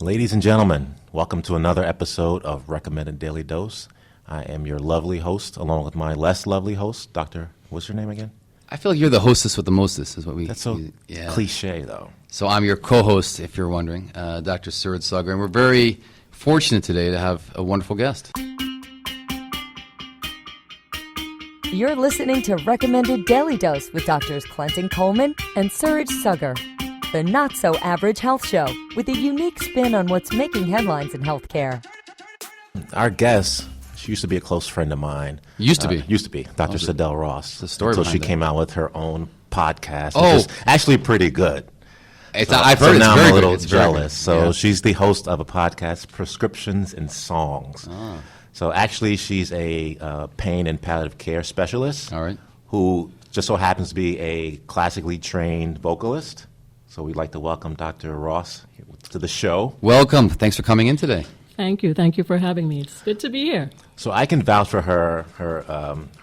Ladies and gentlemen, welcome to another episode of Recommended Daily Dose. I am your lovely host, along with my less lovely host, Dr. What's your name again? I feel like you're the hostess with the mostest, is what we... That's so cliche, though. So I'm your co-host, if you're wondering, Dr. Suraj, Saggar, and we're very fortunate today to have a wonderful guest. You're listening to Recommended Daily Dose with Drs. Clenton, Coleman, and Suraj, Saggar. The not-so-average health show with a unique spin on what's making headlines in healthcare. Our guest, she used to be a close friend of mine. Used to be, Dr. Sydelle Ross. The story until she came out with her own podcast, which is actually pretty good. I've heard so now it's I'm very a little good. jealous. So she's the host of a podcast, Prescriptions and Songs. Oh. So actually, she's a pain and palliative care specialist. All right. Who just so happens to be a classically trained vocalist. So we'd like to welcome Dr. Ross to the show. Welcome. Thanks for coming in today. Thank you. Thank you for having me. It's good to be here. So I can vouch for her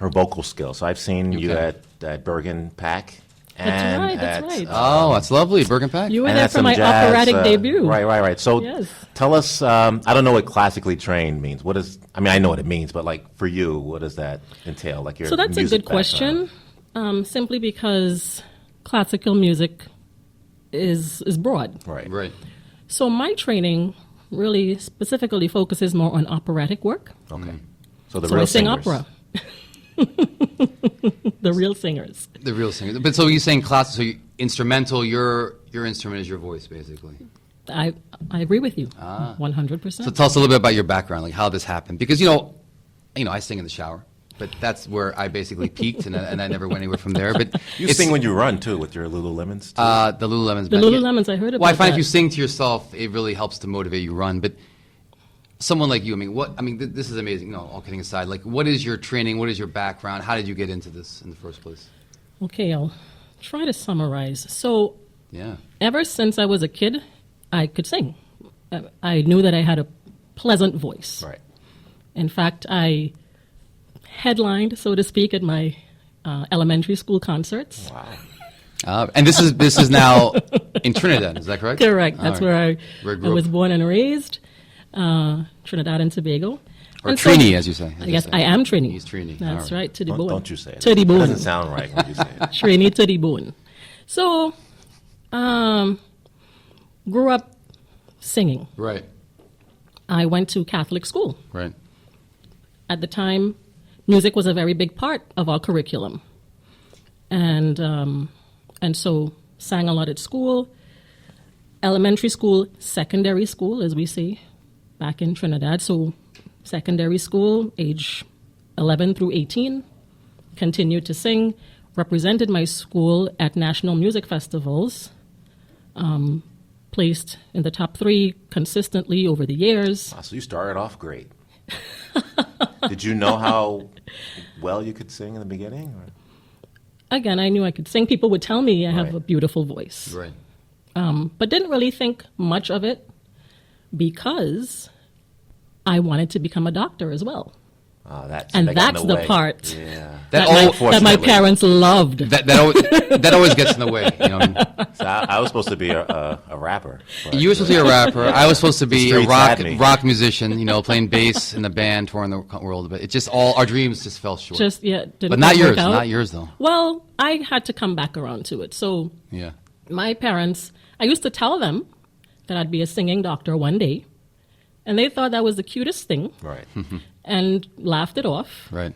vocal skills. So I've seen you at Bergen Pack. That's right. Oh, that's lovely. Bergen Pack. You were there for my operatic debut. Right. So yes. Tell us, I don't know what classically trained means. I know what it means, but like for you, what does that entail? Like your So that's a music good question, simply because classical music is broad. Right. So my training really specifically focuses more on operatic work. Okay. So I sing opera. The real singers. The real singers. But so you're saying classical, so instrumental, your instrument is your voice, basically. I agree with you, 100%. So tell us a little bit about your background, like how this happened. Because, you know, I sing in the shower. But that's where I basically peaked, and I never went anywhere from there. But you sing when you run, too, with your Lululemons, too? The Lululemons. The Lululemons, I heard about that. Well, I find if you sing to yourself, it really helps to motivate you run. But someone like you, this is amazing. No, all kidding aside, like, what is your training? What is your background? How did you get into this in the first place? Okay, I'll try to summarize. So, yeah, ever since I was a kid, I could sing. I knew that I had a pleasant voice. Right. In fact, I headlined, so to speak, at my elementary school concerts. Wow. And this is now in Trinidad, is that correct? Correct. That's where I was born and raised, Trinidad and Tobago. Or Trini, as you say. Yes, I am Trini. He's Trini. That's right, to the bone. Don't you say it. To the bone. It doesn't sound right when you say it. Trini to the bone. So, grew up singing. Right. I went to Catholic school. Right. At the time, music was a very big part of our curriculum. And so sang a lot at school, elementary school, secondary school, as we say back in Trinidad. So secondary school, age 11 through 18, continued to sing, represented my school at national music festivals, placed in the top 3 consistently over the years. Wow, so you started off great. Did you know how well you could sing in the beginning? Or? Again, I knew I could sing. People would tell me I have a beautiful voice. Right. But didn't really think much of it because I wanted to become a doctor as well. That's the part that my parents loved. That always gets in the way. You know? So I was supposed to be a rapper. You were supposed to be a rapper. I was supposed to be a rock musician, playing bass in the band, touring the world. But it just our dreams just fell short. But not yours. Not yours, though. Well, I had to come back around to it. So my parents, I used to tell them that I'd be a singing doctor one day. And they thought that was the cutest thing. Right. And laughed it off. Right.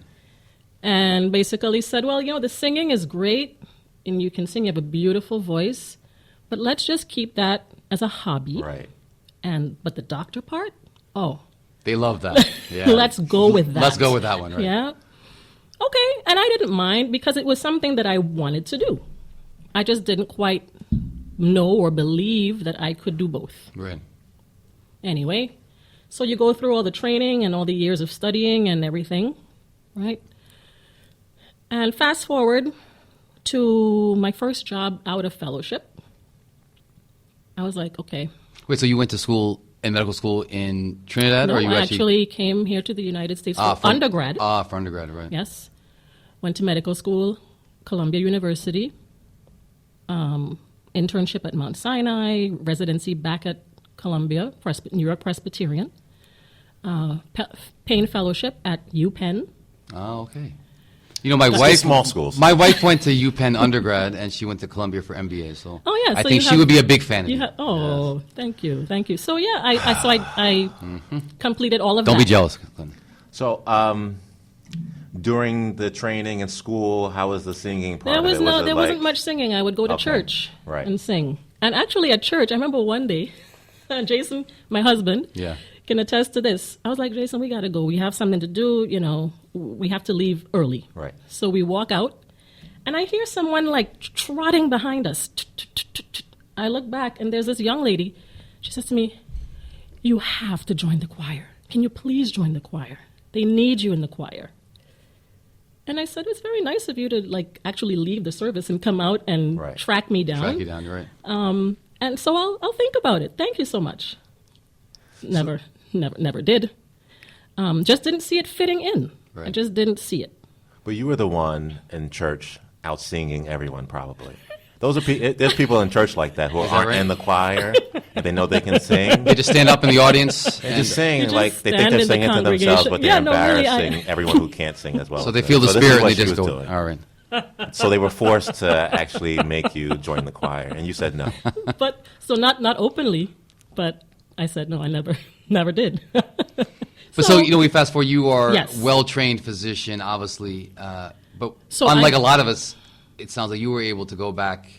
And basically said, well, the singing is great, and you can sing, you have a beautiful voice, but let's just keep that as a hobby. Right. But the doctor part, they love that. Yeah. Let's go with that. Let's go with that one, right? Yeah. Okay, and I didn't mind because it was something that I wanted to do. I just didn't quite know or believe that I could do both. Right. Anyway, so you go through all the training and all the years of studying and everything, right? And fast forward to my first job out of fellowship. I was like, okay. Wait, so you went to school, in medical school in Trinidad? No, or you I actually came here to the United States for undergrad. For undergrad, right. Yes. Went to medical school, Columbia University, internship at Mount Sinai, residency back at Columbia, New York Presbyterian, Payne Fellowship at UPenn. Oh, okay. You know, my Just wife. small schools. My wife went to UPenn undergrad, and she went to Columbia for MBA. So, Oh yeah, I so think you she would be a big fan of you. Oh, thank you. So yeah, I completed all of that. Don't be jealous, Clinton. So, during the training in school, how was the singing part There of was it? there like, wasn't much singing. I would go to Okay, church right. and sing. And actually at church, I remember one day, Jason, my husband, Yeah. can attest to this. I was like, Jason, we got to go. We have something to do. You know, we have to leave early. Right. So we walk out, and I hear someone like trotting behind us. I look back, and there's this young lady. She says to me, "You have to join the choir. Can you please join the choir? They need you in the choir." And I said, "It's very nice of you to like actually leave the service and come out and Right. track me down." Track you down, you're right. And so I'll think about it. Thank you so much. Never did. Just didn't see it fitting in. Right. I just didn't see it. But you were the one in church out singing everyone, probably. There's people in church like that who that aren't right? in the choir and they know they can sing. They just stand up in the audience. They and just sing You just like they think stand they're in the singing to themselves, congregation. but they're Yeah, no, really, embarrassing everyone who can't sing as well. So they feel the this is spirit and what they she just was do doing. it. All right. So they were forced to actually make you join the choir, and you said no. But so not openly, but I said no. I never did. But so, you know, we fast forward, you are Yes. a well-trained physician, obviously. But So unlike I- a lot of us, it sounds like you were able to go back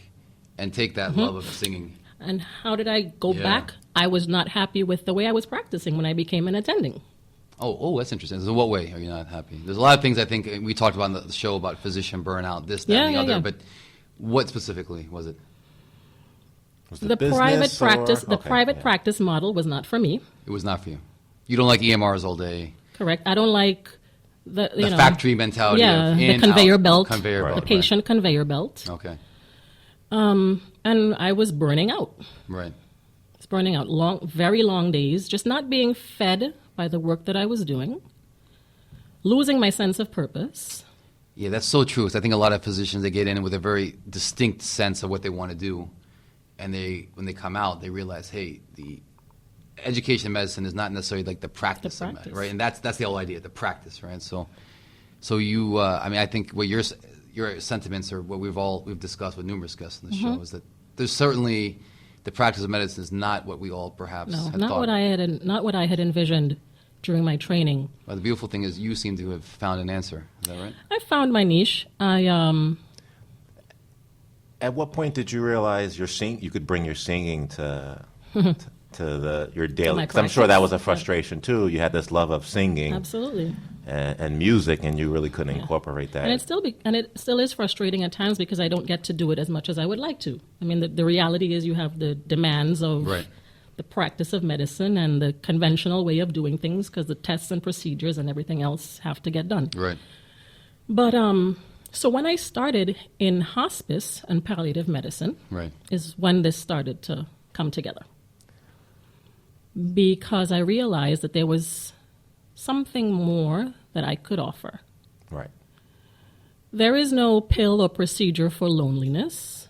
and take that love of singing. And how did I go Yeah. back? I was not happy with the way I was practicing when I became an attending. Oh, that's interesting. So what way are you not happy? There's a lot of things I think we talked about in the show about physician burnout, this, that, and the other. Yeah. But what specifically was it? Was The business private or- practice, the okay, private yeah. practice model was not for me. It was not for you. You don't like EMRs all day. Correct. I don't like the Factory mentality. Yeah, of the in, conveyor out, belt, Conveyor Right. belt. the patient conveyor belt. Right. Okay. And I was burning out. Right. It's burning out. Very long days, just not being fed by the work that I was doing, losing my sense of purpose. Yeah, that's so true. 'Cause I think a lot of physicians, they get in with a very distinct sense of what they want to do. And when they come out, they realize, hey, the education in medicine is not necessarily like the practice, of practice. medicine, right? And that's the whole idea, the practice, right? So you, I mean, I think what your sentiments are what we've discussed with numerous guests on the show is that there's certainly the practice of medicine is not what we all perhaps No, had not thought. what I had envisioned during my training. But the beautiful thing is you seem to have found an answer. Is that right? I found my niche. At what point did you realize you could bring your singing to your daily? my Because I'm sure that practice. was a frustration too. You had this love of singing Absolutely. and music, and you really couldn't incorporate that. And it still is frustrating at times because I don't get to do it as much as I would like to. I mean, the reality is you have the demands of Right. the practice of medicine and the conventional way of doing things because the tests and procedures and everything else have to get done. Right. But so when I started in hospice and palliative medicine Right. is when this started to come together. Because I realized that there was something more that I could offer. Right. There is no pill or procedure for loneliness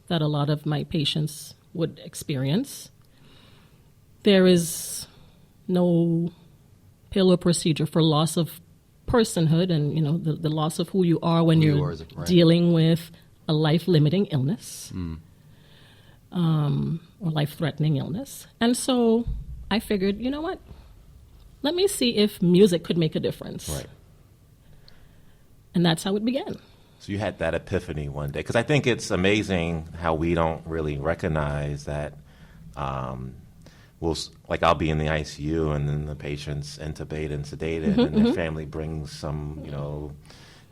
that a lot of my patients would experience. There is no pill or procedure for loss of personhood and, you know, the loss of who you are when Who you you're are as a- right. dealing with a life-limiting illness or life-threatening illness. And so I figured, you know what? Let me see if music could make a difference. Right. And that's how it began. So you had that epiphany one day, because I think it's amazing how we don't really recognize that. I'll be in the ICU and then the patient's intubated and sedated, and their family brings some, not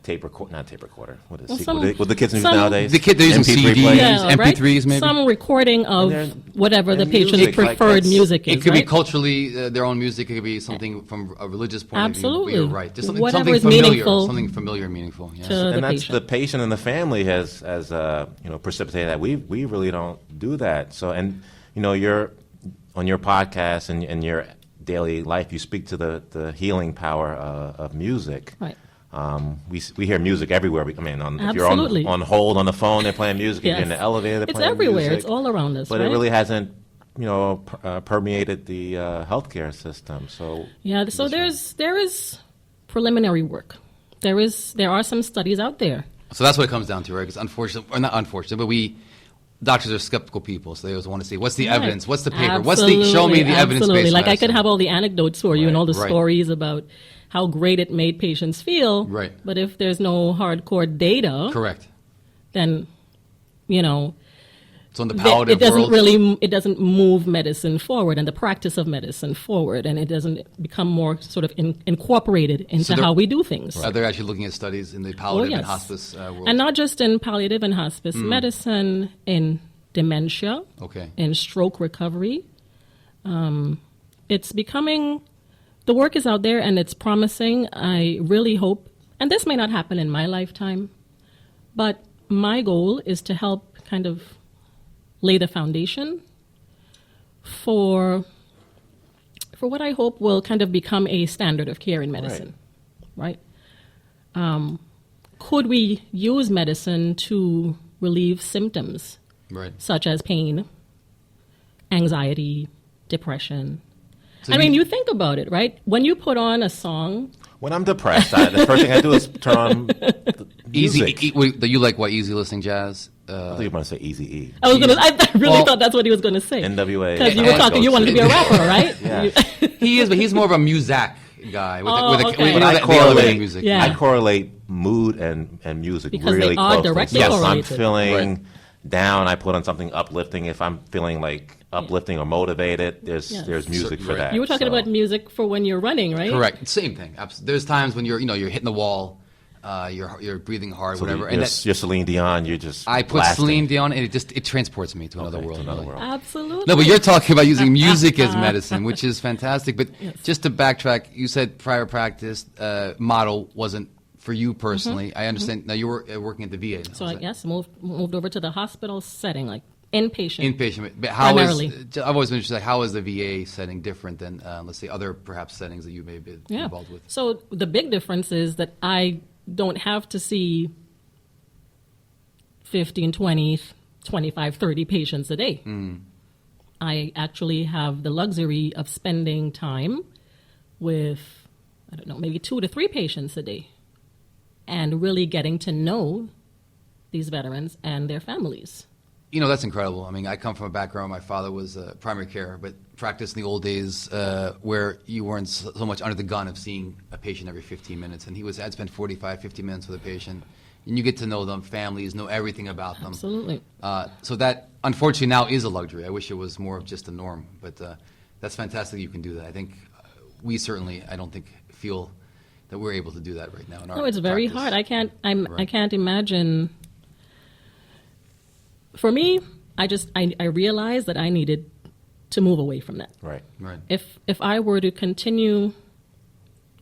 tape recorder. What the kids use nowadays? The kid, they're using MP3 CDs, players. MP3s maybe? Some recording of And they're- whatever the and patient's music, like, preferred that's- music is. It could be right? culturally their own music. It could be something from a religious point Absolutely. of view. You're right. Just something, Whatever something is familiar. meaningful Something familiar and meaningful. Yes. to the And that's patient. the patient and the family has precipitated that. We really don't do that. So, and you're on your podcast and in your daily life, you speak to the healing power of music. Right. We hear music everywhere. If you're Absolutely. on hold on the phone, they're playing music. If you're in the Yes. elevator, they're It's playing everywhere. music. It's all around us. But right? it really hasn't permeated the healthcare system. So yeah, so there is preliminary work. There are some studies out there. So that's what it comes down to, right? Because unfortunately, or not unfortunately, but doctors are skeptical people, so they always want to see what's the evidence, what's the paper, show me the evidence-based Absolutely. Like medicine. I could have all the anecdotes for you and all the Right. stories about how great it made patients feel. Right. But if there's no hardcore data, Correct. then So in the palliative world, it doesn't move medicine forward and the practice of medicine forward, and it doesn't become more sort of incorporated into how we do things. they're actually looking at studies in the palliative yes. and hospice world. And not just in palliative and hospice medicine, in dementia, Okay. in stroke recovery. It's becoming, the work is out there and it's promising. I really hope, and this may not happen in my lifetime, but my goal is to help kind of lay the foundation for what I hope will kind of become a standard of care in medicine, right? Could we use medicine to relieve symptoms Right. such as pain, anxiety, depression? So you think about it, right? When you put on a song, when I'm depressed, the first thing I do is turn on the music. You like what, easy listening jazz? I thought you were going to say Eazy-E. I really thought that's what he was going to say. NWA. Because you were talking, you wanted to be a rapper, right? Yeah. He is, but he's more of a muzak guy. Okay. But I the correlate music. Yeah. I correlate mood and music Because really they are closely. directly Yes, I'm correlated. feeling down, I put on something uplifting. If I'm feeling like uplifting or motivated, there's music for that. You were talking about music for when you're running, right? Correct. Same thing. There's times when you're hitting the wall, you're breathing hard, So whatever. You're Celine Dion. You're just I put blasting. Celine Dion, and it transports me to another world. to another really. world. Absolutely. No, but you're talking about using music as medicine, which is fantastic. But just to backtrack, you said prior practice model wasn't for you personally. I understand. Now you were working at the VA. Now, So moved over to the hospital setting, like inpatient. Inpatient. But Primarily. I've always been interested, like, how is the VA setting different than, let's say, other perhaps settings that you may be involved with? So the big difference is that I don't have to see 15, 20, 25, 30 patients a day. I actually have the luxury of spending time with, I don't know, maybe 2 to 3 patients a day and really getting to know these veterans and their families. That's incredible. I mean, I come from a background, my father was primary care, but practiced in the old days where you weren't so much under the gun of seeing a patient every 15 minutes. And I'd spend 45, 50 minutes with a patient. And you get to know them, families, know everything about them. Absolutely. So that, unfortunately, now is a luxury. I wish it was more of just a norm. But that's fantastic you can do that. I think we certainly, I don't think, feel that we're able to do that right now in our No, it's very practice. hard. I can't imagine. For me, I realized that I needed to move away from that. Right. Right. If I were to continue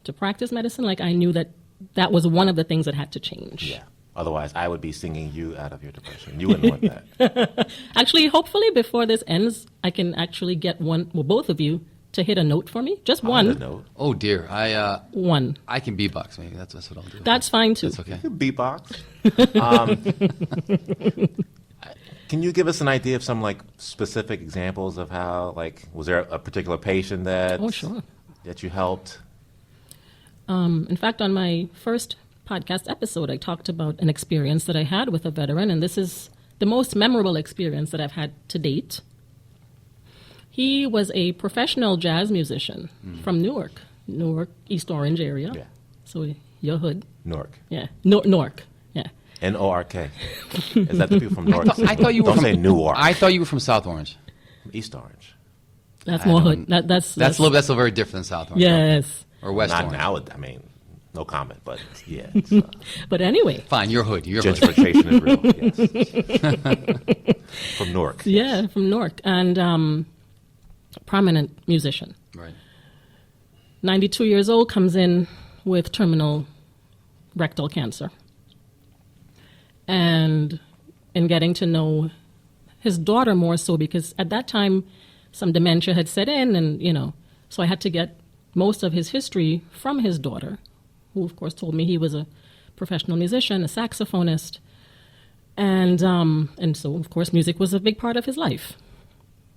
to practice medicine, like I knew that was one of the things that had to change. Yeah. Otherwise, I would be singing you out of your depression. You wouldn't want that. Actually, hopefully before this ends, I can actually get both of you to hit a note for me. Just On one. the note. Oh, dear. One. I can beatbox, maybe. That's what I'll do. That's fine too. That's okay. Beatbox. Can you give us an idea of some specific examples of how was there a particular patient that Sure. that you helped? In fact, on my first podcast episode, I talked about an experience that I had with a veteran, and this is the most memorable experience that I've had to date. He was a professional jazz musician from Newark, East Orange area. Yeah. So your hood. Newark. Yeah. Newark. Yeah. N-O-R-K. Is that the people from Newark? I thought you were Don't from say Newark. I thought you were from South Orange. East Orange. That's more hood. That's a little very different than South Orange. Yes. Or West Not Orange. now. I mean, no comment. But yeah, it's, But anyway. Fine, you're hood. You're hood. gentrification is real. Yes. From Newark. Yeah, from Newark. And prominent musician. Right. 92 years old, comes in with terminal rectal cancer. And in getting to know his daughter more so, because at that time some dementia had set in, and so I had to get most of his history from his daughter, who of course told me he was a professional musician, a saxophonist, and so of course music was a big part of his life.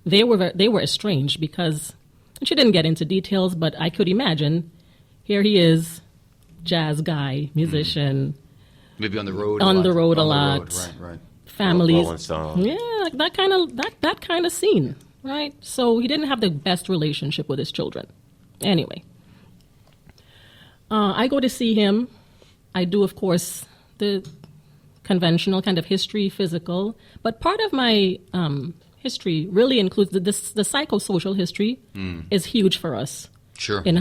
they were estranged because, and she didn't get into details, but I could imagine, here he is, jazz guy, musician, maybe on the road, a lot, right. families, Rolling Stone. yeah, like that kind of scene, right? So he didn't have the best relationship with his children. Anyway, I go to see him. I do, of course, the conventional kind of history, physical, but part of my history really includes the psychosocial history is huge for us. Sure. In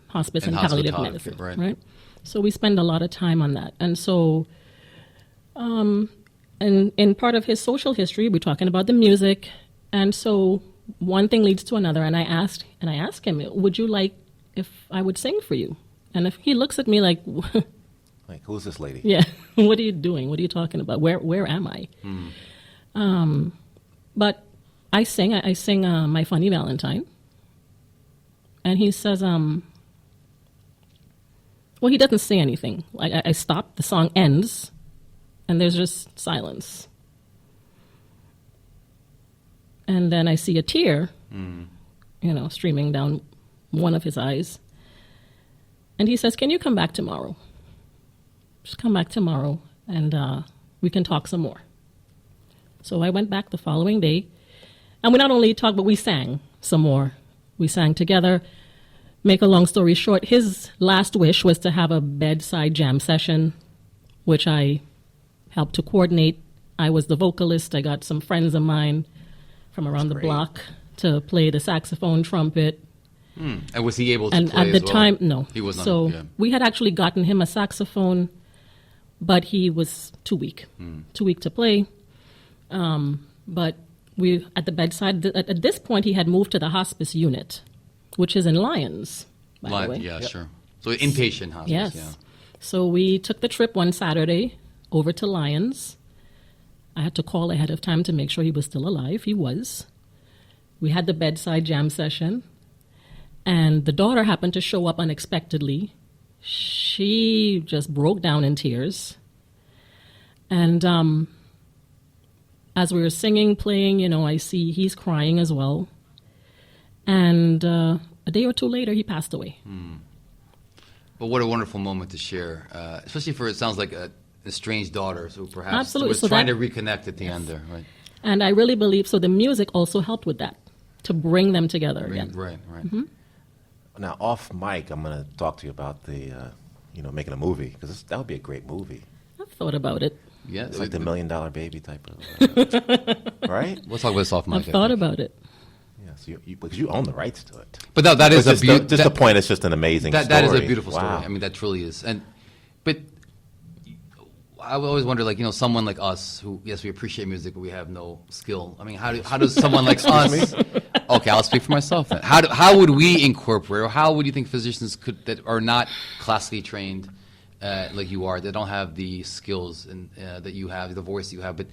hospice and palliative medicine, right? So we spend a lot of time on that, and so, and in part of his social history, we're talking about the music, and so one thing leads to another, and I asked him, would you like if I would sing for you? And if he looks at me like, like, who's this lady? Yeah, what are you doing? What are you talking about? Where am I? But I sing My Funny Valentine. And he says, well, he doesn't say anything. I stop, the song ends, and there's just silence. And then I see a tear, streaming down one of his eyes. And he says, can you come back tomorrow? Just come back tomorrow, and we can talk some more. So I went back the following day, and we not only talked, but we sang some more. We sang together. Make a long story short, his last wish was to have a bedside jam session, which I helped to coordinate. I was the vocalist. I got some friends of mine from around the block to play the saxophone, trumpet. And was he able to and play at the as well? time, no. He was not. So we had actually gotten him a saxophone, but he was too weak to play. But we, at the bedside, at this point, he had moved to the hospice unit, which is in Lyons, by the way. Yeah, sure. So inpatient hospice, Yes. yeah. So we took the trip one Saturday over to Lyons. I had to call ahead of time to make sure he was still alive. He was. We had the bedside jam session, and the daughter happened to show up unexpectedly. She just broke down in tears. And as we were singing, playing, I see he's crying as well. And a day or two later, he passed away. But what a wonderful moment to share, especially for, it sounds like, a estranged daughter who perhaps Absolutely. was So trying to reconnect at the end there, right? And I really believe, so the music also helped with that, to bring them together again. Right. Now, off mic, I'm going to talk to you about the, making a movie, because that would be a great movie. I've thought about it. Yeah, It's like the $1 Million Baby type of, right? We'll talk about this off mic. I've thought about it. Yeah, so because you own the rights to it. But that is Just a beautiful. the point. It's just an amazing story. That is a beautiful story. Wow. I mean, that truly is. But I always wonder, someone like us who, yes, we appreciate music, but we have no skill. I mean, how does someone like us? Okay, I'll speak for myself then. How would we incorporate, or how would you think physicians that are not classically trained, like you are, that don't have the skills and that you have, the voice you have, but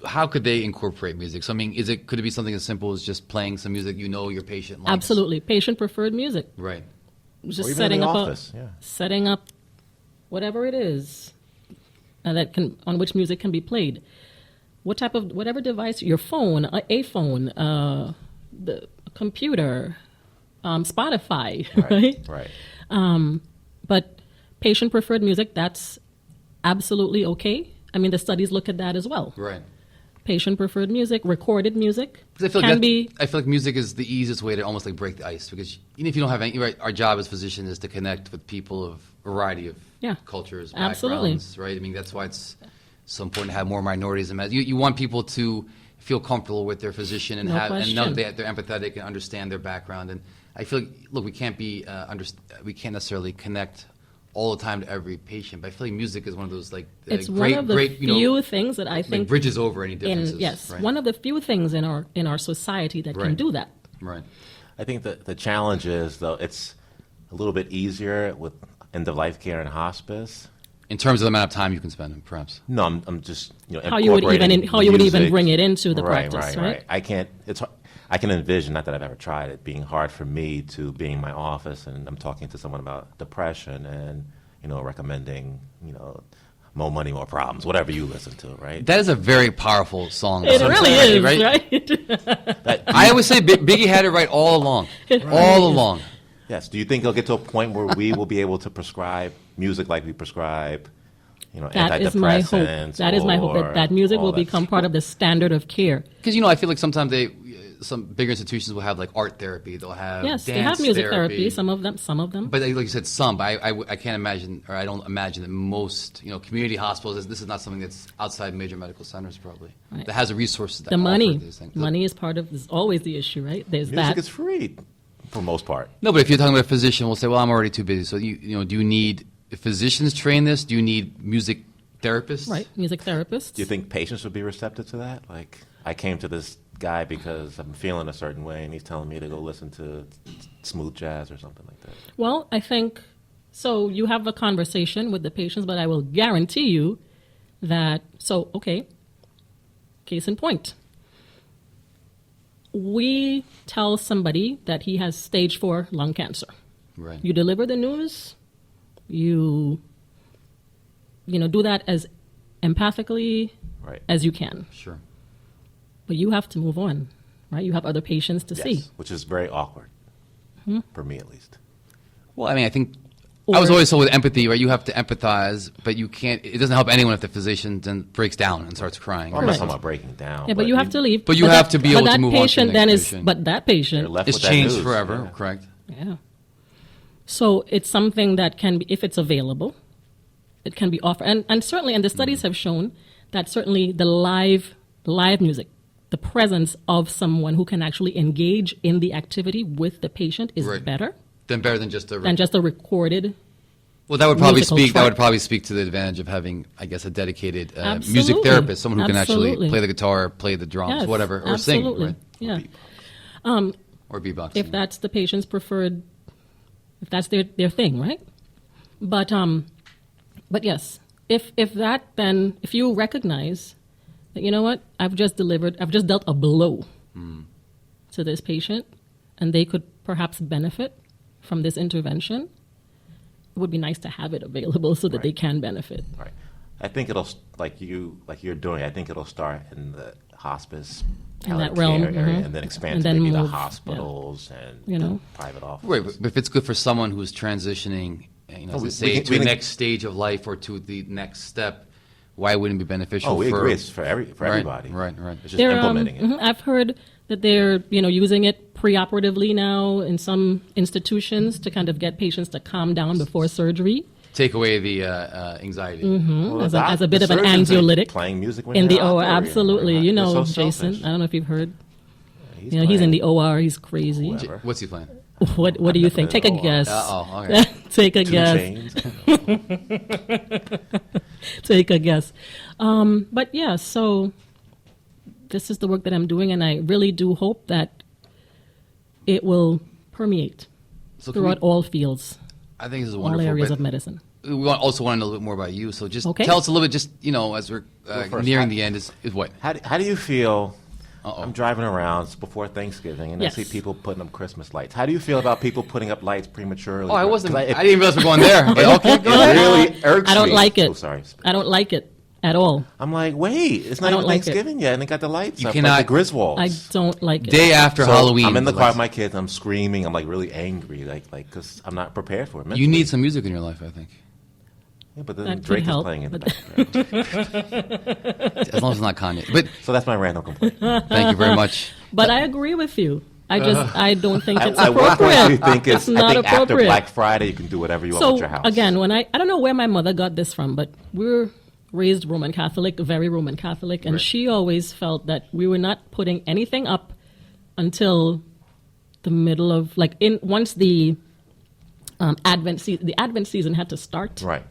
how could they incorporate music? So I mean, could it be something as simple as just playing some music your patient likes? Absolutely. Patient preferred music. Right. Just Or even setting in the up office, setting up whatever it is on which music can be played. Whatever device, your phone, a phone, the computer, Spotify, right? Right. But patient preferred music, that's absolutely okay. I mean, the studies look at that as well. Right. Patient preferred music, recorded music I feel like music is the easiest way to almost break the ice, because even if you don't have any, right, our job as physicians is to connect with people of a variety of cultures, Absolutely. backgrounds, right? I mean, that's why it's so important to have more minorities. You want people to feel comfortable with their physician and know that they're empathetic and understand their background. And I feel like, look, we can't necessarily connect all the time to every patient, but I feel like music is one of those it's great, one of the few things that I think bridges over any differences. Right? One of the few things in our society that can do that. Right. I think that the challenge is, though, it's a little bit easier with end-of-life care and hospice. In terms of the amount of time you can spend, perhaps. No, I'm just how you would even bring it into the practice, right? I can't. I can envision, not that I've ever tried it, being hard for me to be in my office and I'm talking to someone about depression and recommending More Money, More Problems, whatever you listen to, right? That is a very powerful song. It really is, right? right? I always say Biggie had it right all along. All along. Yes. Do you think it'll get to a point where we will be able to prescribe music like we prescribe, That is my hope. antidepressants? That is my hope, that music all will that become part of the standard of care. Because, I feel like sometimes some bigger institutions will have like art therapy. They'll have Yes, dance they have music therapy. therapy, some of them. But like you said, some. But I can't imagine, or I don't imagine that most, community hospitals. This is not something that's outside major medical centers, probably. Right. That has the resources. That The money. offer these things. Money is always the issue, right? There's Music that. is free for the most part. No, but if you're talking about a physician, we'll say, well, I'm already too busy. So do you need physicians train this? Do you need music therapists? Right, music therapists. Do you think patients would be receptive to that? Like, I came to this guy because I'm feeling a certain way, and he's telling me to go listen to smooth jazz or something like that. Well, I think so. You have a conversation with the patients, but I will guarantee you that. So, okay. Case in point. We tell somebody that he has stage 4 lung cancer. Right. You deliver the news. You do that as empathically Right. as you can. Sure. But you have to move on, right? You have other patients to see. Which is very awkward, for me at least. Well, I think I was always told with empathy, right? You have to empathize, but you can't. It doesn't help anyone if the physician then breaks down and starts crying. Well, I'm not Correct. talking about breaking down. Yeah, but you have to leave. But you have to be able to that move on to the patient next then patient. But that They're patient, left It's with that changed news, forever, yeah. correct? yeah. So it's something that can be, if it's available, it can be offered. And certainly, and the studies have shown that certainly the live music, the presence of someone who can actually engage in the activity with the patient is Right. better Then better than just a. than just a recorded. Well, that would probably musical speak. That track. would probably speak to the advantage of having, I guess, a dedicated music Absolutely. therapist, someone who can actually Absolutely. play the guitar, play the drums, Yes, whatever, or absolutely. sing, right? Yeah. Or beatboxing. If that's the patient's preferred, if that's their thing, right? But yes, if you recognize that, you know what, I've just dealt a blow to this patient, and they could perhaps benefit from this intervention, it would be nice to have it available so that Right. they can benefit. Right. I think it'll, like you're doing, I think it'll start in the hospice, In that palliative realm, care area, mhm. and then expand And to then maybe the move, hospitals and You know. the private offices. Right, but if it's good for someone who's transitioning, as we they say, can- to we the can- next stage of life or to the next step, why wouldn't it be beneficial? Oh, we for, agree. It's for everybody. Right. It's just They're, implementing it. I've heard that they're using it preoperatively now in some institutions to kind of get patients to calm down before surgery. Take away the anxiety. Well, as a bit the of an surgeons are anxiolytic playing music when in the they're OR. operating. Absolutely. They're You so know, selfish. Jason. I don't know if you've heard. He's He's in the OR. He's crazy. Whoever. What's he playing? What do you think? Take a in the OR. guess. Okay. Take a Two guess. chains. Take a guess. But yeah, so this is the work that I'm doing, and I really do hope that it will permeate So can throughout we- all fields, I think this is all wonderful. areas but of medicine. we also want to know a little bit more about you. So just Okay. tell us a little bit, just as we're first. nearing the end. Is what? How do you feel? Uh-oh. I'm driving around before Thanksgiving, and Yes. I see people putting up Christmas lights. How do you feel about people putting up lights prematurely? Oh, I wasn't. 'Cause I didn't realize we're going there. But okay, It go ahead. really irks I don't me. like it. Oh, sorry. I don't like it at all. I'm like, wait, it's not I don't even like it. Thanksgiving yet, and they got the lights You up, cannot- like the Griswolds. I don't like it. Day after So Halloween. I'm in the the car lights. with my kids. I'm screaming. I'm like really angry, like because I'm not prepared for it. You mentally. need some music in your life, I think. Yeah, but then That could Drake is help, playing in the but- background. As long as it's not Kanye. But So that's my random complaint. thank you very much. But I agree with you. I don't think it's At what point do you appropriate. think It's I not think after appropriate. Black Friday you can do whatever you want So with your house? again, I don't know where my mother got this from, but we're raised Roman Catholic, very Roman Catholic, and Right. she always felt that we were not putting anything up until the middle of once the Advent season had to start. right,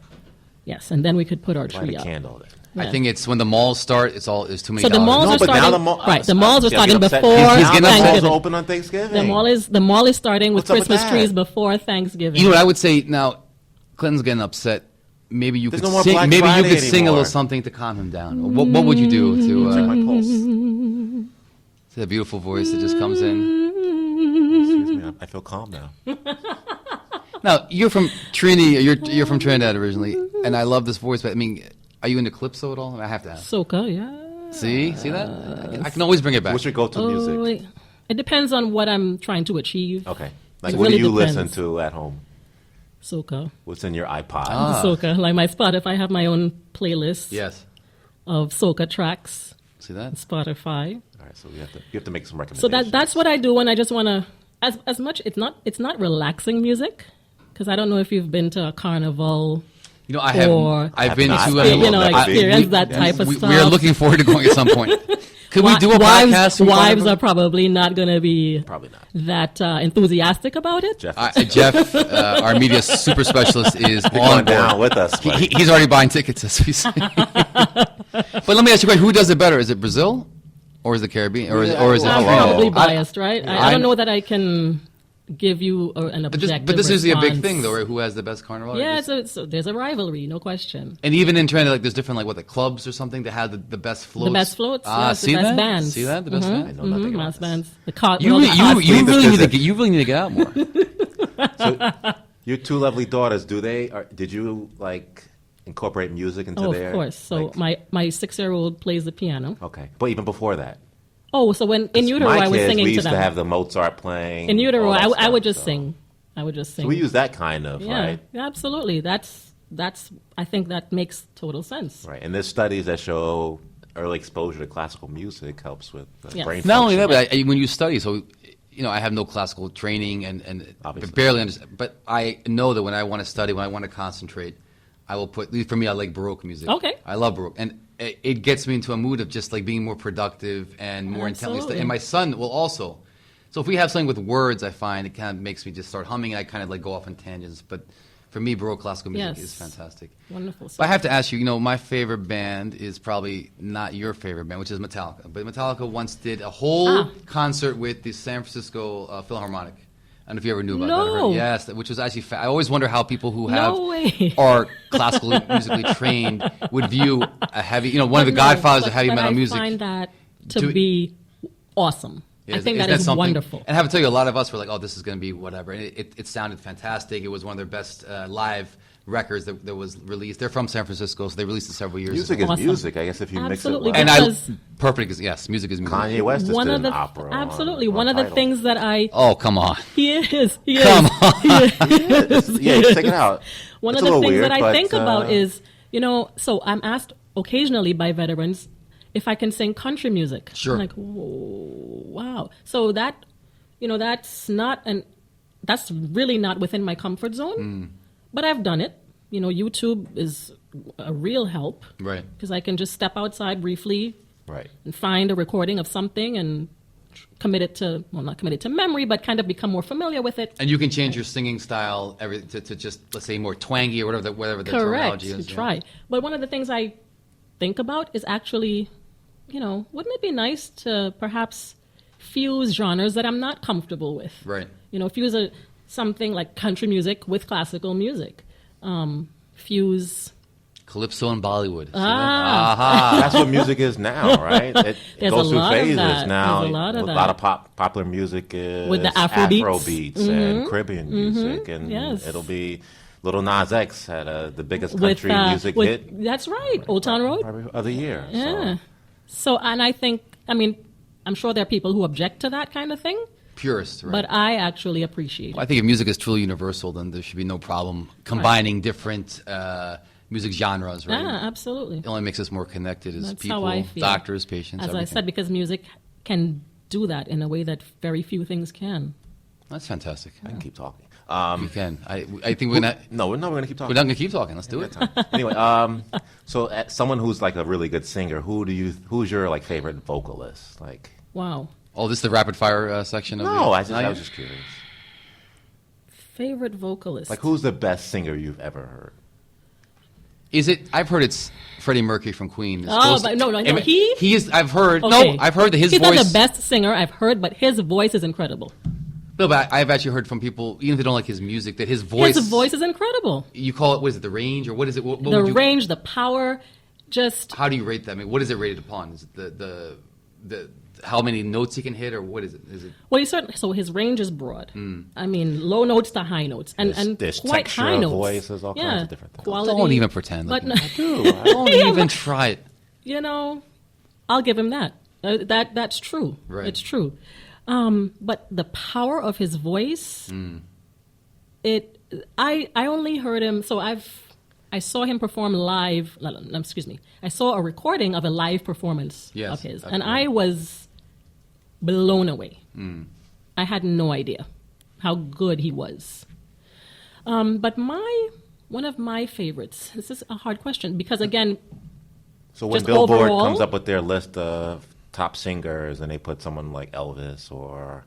Yes, and then we could put our light tree a up. candle. Then. I Yeah. think it's when the malls start. There's too many. So the dollars. malls No, are but now starting the mall- right. The malls are See, I'm starting getting upset. before He's getting upset. Malls are Thanksgiving. open on Thanksgiving. The mall is starting with What's up with Christmas that? trees before Thanksgiving. You know what I would say now? Clinton's getting upset. Maybe you There's could no more sing. Black Maybe you Friday could sing a anymore. little something to calm him down. What would you do to Check my pulse. to that beautiful voice that just comes in? Excuse me, I feel calm now. Now you're from Trinity. You're from Trinidad originally, and I love this voice. But I mean, Are you into calypso at all? I have to ask. Soca, yeah. See that? I can always bring it back. What's your go-to music? It depends on what I'm trying to achieve. Okay. Like, It what really do you depends. listen to at home? Soca. What's in your iPod? Soca. Like my Spotify, I have my own playlist Yes. of Soca tracks. See that? Spotify. All right, so you have to make some So recommendations. that's what I do when I just want to, as much, it's not relaxing music, because I don't know if you've been to a carnival. You know, I have. Or- I've been I've to. not. You know, That big. experience that type of we stuff. are looking forward to going at some point. Could we do a podcast? from Wives Carnival? are probably not going to be Probably not. that enthusiastic about it. Jeff, Jeff, our media super specialist, is you're on going board. down with us. buddy. He's already buying tickets as we say. But let me ask you a question: who does it better? Is it Brazil, or is it Caribbean, or is it I'm Hello. probably I- biased, right? I don't know that I can give you an objective But this is a big response. thing, though, right? Who has the best carnival? Yeah, so there's a rivalry, no question. And even in Trinidad, like there's different, like what the clubs or something that have the best floats. The best floats, yes, the see best that? bands. See that? The best bands. I know nothing about Mass this. bands. The You all the costumes. really need to get out more. Your two lovely daughters, did you like incorporate music into Oh, their? of course. So like- my 6-year-old plays the piano. Okay, but even before that, Oh, so when in utero my I was kids, singing we to used them. to have the Mozart playing. In utero, all that I would stuff, just so- sing. I would just sing. So we use that kind of, yeah, right? absolutely. That's. I think that makes total sense. Right, and there's studies that show early exposure to classical music helps with Yes. brain Not only function. that, but when you study, so I have no classical training and Obviously. barely understand. But I know that when I want to study, when I want to concentrate, I will put. For me, I like Baroque music. Okay. I love Baroque, and it gets me into a mood of just like being more productive and more intently Absolutely. studying. And my son will also. So if we have something with words, I find it kind of makes me just start humming, and I kind of like go off on tangents. But for me, Baroque classical music Yes. is fantastic. Wonderful. But I have to ask you, my favorite band is probably not your favorite band, which is Metallica. But Metallica once did a whole concert with the San Francisco Philharmonic. I don't know if you ever knew about that. No. Yes, which was actually. I always wonder how people who No way. are classically musically trained would view a heavy. One of the But godfathers but- of heavy but metal I music. find that to Do it- be awesome. Yeah, I think isn't that is something- wonderful. And I have to tell you, a lot of us were like, "Oh, this is going to be whatever." And it sounded fantastic. It was one of their best live records that was released. They're from San Francisco, so they released it several years Music ago. is Awesome. music, I guess, if you Absolutely. mix it And well. Because- perfect. Yes, music is music. Kanye West just One did of an the opera. absolutely on one of the Tidal. things that I Oh, come on. he is Come on. Yeah, check it out. One It's of a the little things weird, that I but, think about is, so I'm asked occasionally by veterans if I can sing country music. Sure. I'm like, whoa, wow. So that, that's really not within my comfort zone, but I've done it. YouTube is a real help. Right. Because I can just step outside briefly right. and find a recording of something and not commit it to memory, but kind of become more familiar with it. And you can change your singing style to just, let's say, more twangy or whatever the Correct. terminology You is. try. But one of the things I think about is actually, wouldn't it be nice to perhaps fuse genres that I'm not comfortable with? Right. Fuse something like country music with classical music. Fuse. Calypso and Bollywood. See that? Ah. Aha. That's what music is now, right? It There's goes a through lot of phases that. now. There's a lot of a that. lot of popular music is With the Afro beats. beats and Caribbean music, and Yes. it'll be Little Nas X had the biggest country music hit That's right. Old Town Road. probably of the year. Yeah. So, and I think, I'm sure there are people who object to that kind of thing, Purist, right? but I actually appreciate I it. think if music is truly universal, then there should be no problem combining different music genres, right? Yeah, absolutely. It only makes us more connected as That's people, how I feel. doctors, patients, As everything. I said, because music can do that in a way that very few things can. That's fantastic. I can keep talking. We can. I think we're gonna. We're not going to keep talking. We're not gonna keep talking. Let's do it. Anyway, so someone who's like a really good singer, who's your like favorite vocalist? Like, Wow. Oh, this is the rapid fire section of no, the. I was just curious. Favorite vocalist? Like, who's the best singer you've ever heard? Is it? I've heard it's Freddie Mercury from Queen. It's Oh, close but to- no, I mean, he- he is. I've heard. Okay. No, I've heard that his He's voice. not the best singer I've heard, but his voice is incredible. No, but I've actually heard from people, even if they don't like his music, that his voice. His voice is incredible. You call it? What is it? The range, or what is it? What The would you, range, the power, just How do you rate that? I mean, what is it rated upon? Is it the how many notes he can hit, or what is it? Is it? Well, so his range is broad. I mean, low notes to high notes, and There's quite texture high of notes. voice, there's all kinds of different things. Quality, Don't even pretend. But I do. Don't even try it. You know, I'll give him that. That's true. Right. It's true. But the power of his voice, I only heard him. So I saw him perform live. Excuse me. I saw a recording of a live performance of his, and I was blown away. I had no idea how good he was. But one of my favorites. This is a hard question because again. So when just Billboard overall, comes up with their list of top singers and they put someone like Elvis or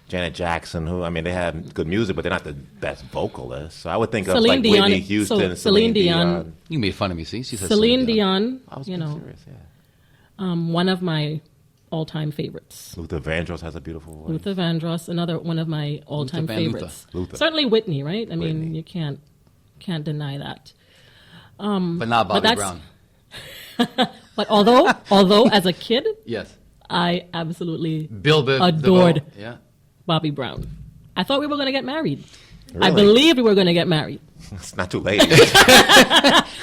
Janet Jackson, who, I mean, they have good music, but they're not the best vocalists. So I would think of like Whitney Houston, Celine Dion. You made fun of me, see? She said Celine Dion, I was serious, yeah. one of my all-time favorites. Luther Vandross has a beautiful voice. Luther Vandross, another one of my all-time favorites. Luther. Certainly Whitney, right? I mean, you can't deny that. But not Bobby Brown. But although as a kid, Yes. I absolutely Bill Biff adored DeVoe. Yeah. Bobby Brown. I thought we were going to get married. Really? I believed we were going to get married. It's not too late.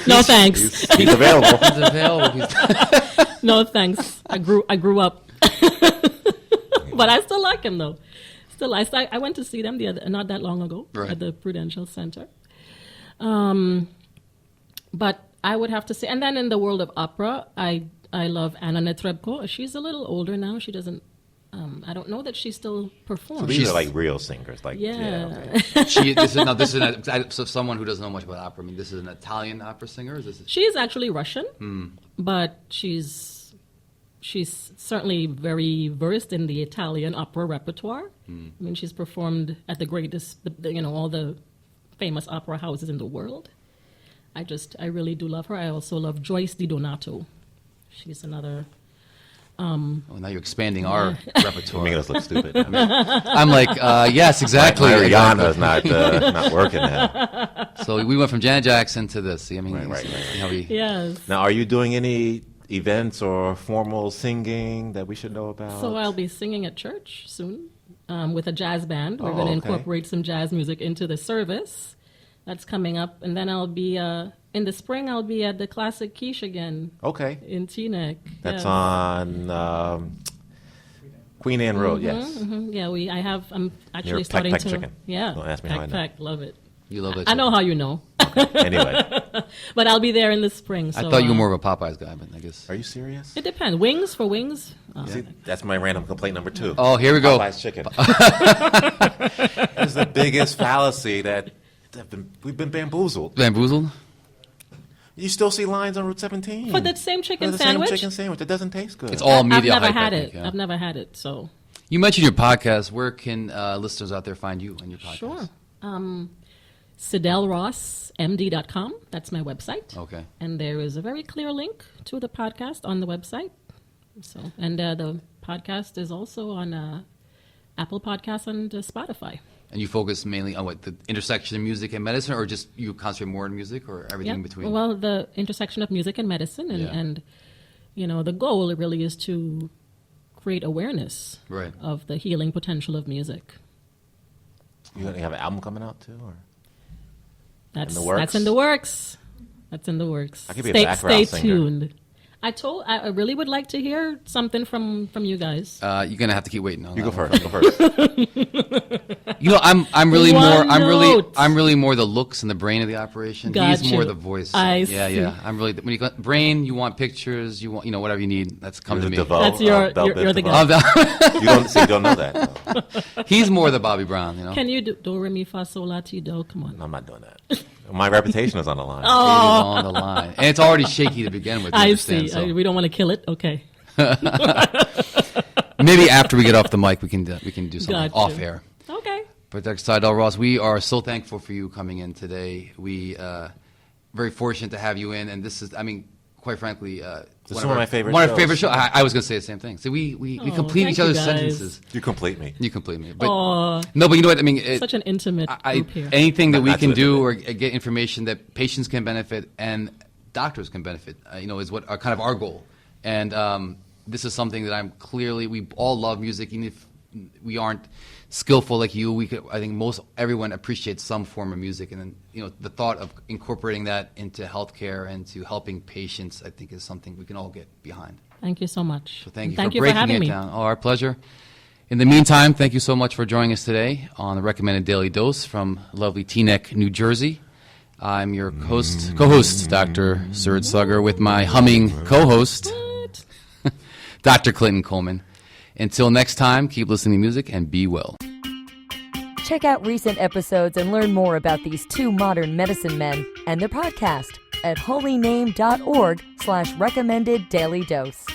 No thanks. He's available. He's available. No thanks. I grew up, but I still like him though. Still, I went to see them not that long ago at the Prudential Center. But I would have to say, and then in the world of opera, I love Anna Netrebko. She's a little older now. She doesn't. I don't know that she still performs. So these are like real singers. Like, yeah. Okay. This is so someone who doesn't know much about opera. I mean, this is an Italian opera singer. Is this? She is actually Russian, but she's certainly very versed in the Italian opera repertoire. I mean, she's performed at the greatest, all the famous opera houses in the world. I really do love her. I also love Joyce Di Donato. She's another. Now you're expanding our repertoire. Making us look stupid. I mean, I'm like, yes, exactly. my Rihanna's not working now. So we went from Janet Jackson to this. I mean, Right. see how we. Yes. Now, are you doing any events or formal singing that we should know about? So I'll be singing at church soon with a jazz band. We're going to incorporate some jazz music into the service. That's coming up. And then I'll be, in the spring, I'll be at the Classic Quiche again. Okay. In Teaneck. That's yes. on Queen Anne Road, yes. Mm-hmm. Yeah, I'm actually Your starting peck to. chicken. Yeah. Don't ask me how I know. Peck, love it. You love it. I know how you know. Anyway. But I'll be there in the spring. So, I thought you were more of a Popeyes guy, but I guess. Are you serious? It depends. Wings for wings. See, that's my random complaint number 2. Oh, here we go. Popeye's chicken. It's the biggest fallacy that we've been bamboozled. Bamboozled? You still see lines on Route 17. For the same chicken For the sandwich? same chicken sandwich. It doesn't taste good. It's all media I've never hype, had I it. think, yeah. I've never had it. So You mentioned your podcast. Where can listeners out there find you and your podcast? sure. SidelleRossMD.com. That's my website. Okay. And there is a very clear link to the podcast on the website. So, and the podcast is also on Apple Podcasts and Spotify. And you focus mainly on what, the intersection of music and medicine, or just you concentrate more on music, or everything in between? Well, the intersection of music and medicine, and the goal really is to create awareness of the healing potential of music. You have an album coming out too, or That's in the works? That's in the works. That's in the works. I could be a background singer. Stay tuned. I really would like to hear something from you guys. You're gonna have to keep waiting on You that go one. first. Go first. I'm really One I'm really more the looks and the brain of the operation. Got He's more you. the voice. I yeah. see. I'm really when you got brain. You want pictures. You want whatever you need. That's come to me. DeVoe, That's you're the guy. You don't know that. though. He's more the Bobby Brown. Can you do re mi fa sol la ti do? Come on. I'm not doing that. My reputation is on the line. It is on the line, and it's already shaky to begin with. You I understand, see. so. We don't want to kill it. Okay. Maybe after we get off the mic, we can do something Gotcha. off air. Okay. But Dr. Sydelle Ross, we are so thankful for you coming in today. We very fortunate to have you in, and this is, quite frankly, This is one of my favorite One of our shows. favorite shows. I was going to say the same thing. So we complete thank each you other's guys. sentences. You complete me. You complete me. But, Aw. no, but you know what? Such an intimate group here. Anything that we Not can too do or intimate. get information that patients can benefit and doctors can benefit, is what kind of our goal. And this is something that we all love music, even if we aren't skillful like you. I think everyone appreciates some form of music, and then, the thought of incorporating that into healthcare and to helping patients, I think, is something we can all get behind. Thank you so much. So thank you Thank for you for breaking having it me. down. Oh, our pleasure. In the meantime, thank you so much for joining us today on the Recommended Daily Dose from lovely Teaneck, New Jersey. I'm your co-host, Dr. Suraj Saggar, with my humming co-host, Dr. Clinton Coleman. Until next time, keep listening to music and be well. Check out recent episodes and learn more about these two modern medicine men and their podcast at holyname.org/recommended daily dose.